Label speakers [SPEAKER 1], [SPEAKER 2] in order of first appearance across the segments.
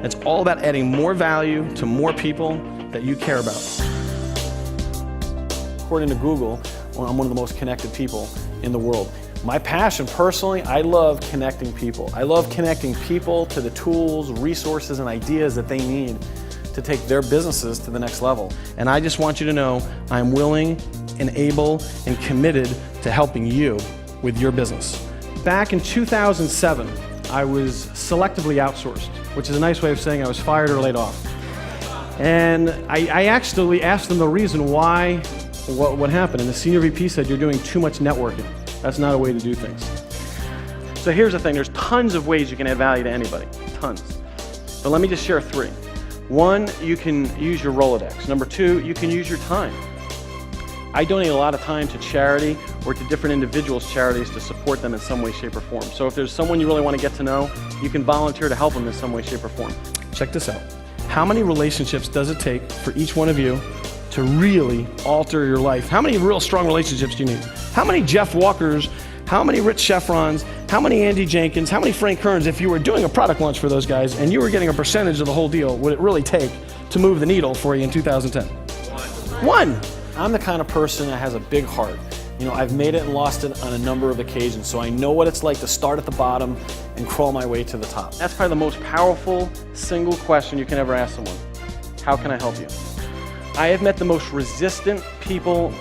[SPEAKER 1] It's all about adding more value to more people that you care about. According to Google, I'm one of the most connected people in the world. My passion, personally, I love connecting people. I love connecting people to the tools, resources, and ideas that they need to take their businesses to the next level. And I just want you to know I'm willing and able and committed to helping you with your business. Back in 2007, I was selectively outsourced, which is a nice way of saying I was fired or laid off. And I actually asked them the reason why, what happened. And the senior VP said, you're doing too much networking. That's not a way to do things. So here's the thing, there's tons of ways you can add value to anybody, tons. But let me just share 3. 1, you can use your Rolodex. Number 2, you can use your time. I donate a lot of time to charity or to different individuals' charities to support them in some way, shape, or form. So if there's someone you really want to get to know, you can volunteer to help them in some way, shape, or form. Check this out. How many relationships does it take for each one of you to really alter your life? How many real strong relationships do you need? How many Jeff Walkers, how many Rich Sheffrons, how many Andy Jenkins, how many Frank Kerns, if you were doing a product launch for those guys and you were getting a percentage of the whole deal, would it really take to move the needle for you in 2010? One. I'm the kind of person that has a big heart. You know, I've made it and lost it on a number of occasions, so I know what it's like to start at the bottom and crawl my way to the top. That's probably the most powerful single question you can ever ask someone. How can I help you? I have met the most resistant people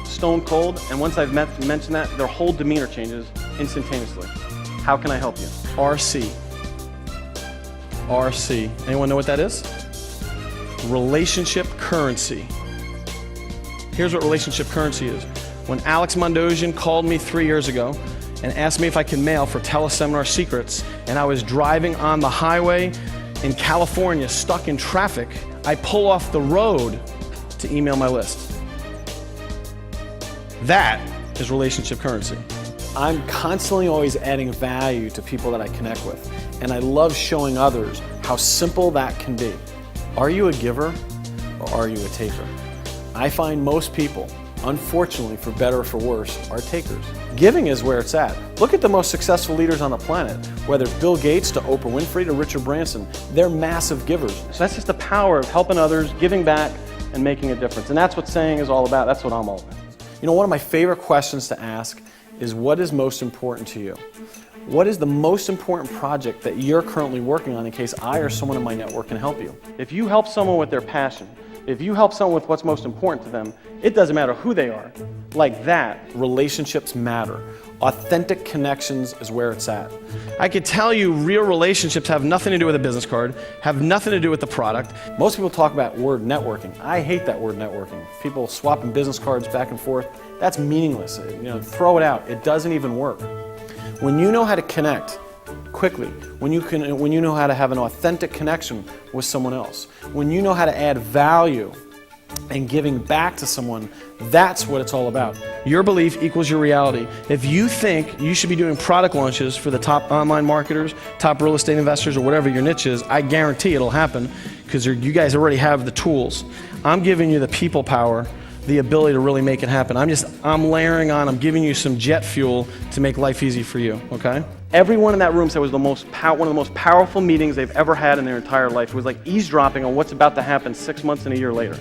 [SPEAKER 1] stone cold, and once I've mentioned that, their whole demeanor changes instantaneously. How can I help you? RC. RC. Anyone know what that is? Relationship currency. Here's what relationship currency is. When Alex Mondosian called me 3 years ago and asked me if I could mail for Teleseminar Secrets, and I was driving on the highway in California stuck in traffic, I pull off the road to email my list. That is relationship currency. I'm constantly always adding value to people that I connect with, and I love showing others how simple that can be. Are you a giver or are you a taker? I find most people, unfortunately, for better or for worse, are takers. Giving is where it's at. Look at the most successful leaders on the planet, whether it's Bill Gates to Oprah Winfrey to Richard Branson. They're massive givers. So that's just the power of helping others, giving back, and making a difference. And that's what saying is all about. That's what I'm all about. You know, one of my favorite questions to ask is, what is most important to you? What is the most important project that you're currently working on in case I or someone in my network can help you? If you help someone with their passion, if you help someone with what's most important to them, it doesn't matter who they are. Like that, relationships matter. Authentic connections is where it's at. I could tell you real relationships have nothing to do with a business card, have nothing to do with the product. Most people talk about word networking. I hate that word networking. People swapping business cards back and forth. That's meaningless. You know, throw it out. It doesn't even work. When you know how to connect quickly, when you know how to have an authentic connection with someone else, when you know how to add value and giving back to someone, that's what it's all about. Your belief equals your reality. If you think you should be doing product launches for the top online marketers, top real estate investors, or whatever your niche is, I guarantee it'll happen because you guys already have the tools. I'm giving you the people power, the ability to really make it happen. I'm layering on, I'm giving you some jet fuel to make life easy for you, okay? Everyone in that room said it was one of the most powerful meetings they've ever had in their entire life. It was like eavesdropping on what's about to happen 6 months and a year later.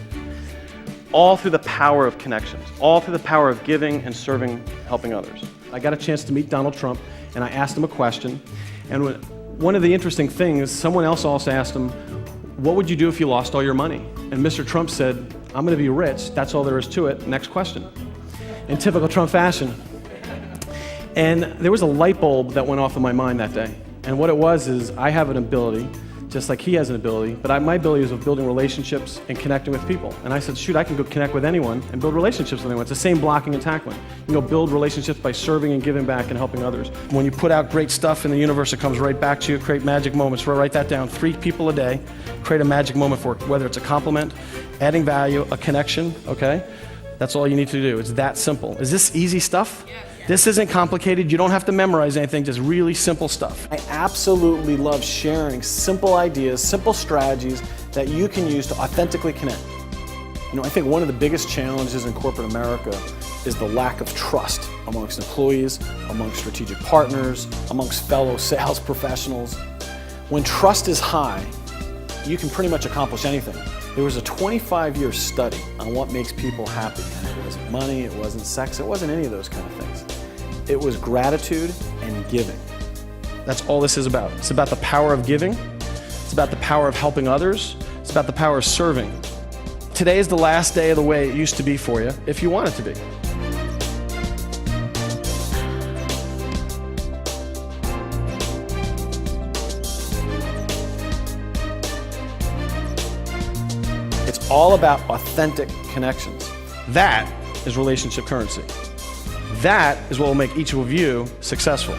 [SPEAKER 1] All through the power of connections, all through the power of giving and serving, helping others. I got a chance to meet Donald Trump, and I asked him a question, and one of the interesting things, someone else also asked him, what would you do if you lost all your money? And Mr. Trump said, I'm going to be rich, that's all there is to it, next question. In typical Trump fashion. And there was a light bulb that went off in my mind that day. And what it was is, I have an ability, just like he has an ability, but my ability is of building relationships and connecting with people. And I said, shoot, I can go connect with anyone and build relationships with anyone. It's the same blocking and tackling. You know, build relationships by serving and giving back and helping others. When you put out great stuff in the universe, it comes right back to you. Create magic moments. Write that down. 3 people a day. Create a magic moment for it, whether it's a compliment, adding value, a connection, okay? That's all you need to do. It's that simple. Is this easy stuff? Yeah. This isn't complicated. You don't have to memorize anything, just really simple stuff. I absolutely love sharing simple ideas, simple strategies that you can use to authentically connect. You know, I think one of the biggest challenges in corporate America is the lack of trust amongst employees, amongst strategic partners, amongst fellow sales professionals. When trust is high, you can pretty much accomplish anything. There was a 25-year study on what makes people happy, and it wasn't money, it wasn't sex, it wasn't any of those kind of things. It was gratitude and giving. That's all this is about. It's about the power of giving. It's about the power of helping others. It's about the power of serving. Today is the last day of the way it used to be for you, if you want it to be. It's all about authentic connections. That is relationship currency. That is what will make each of you successful.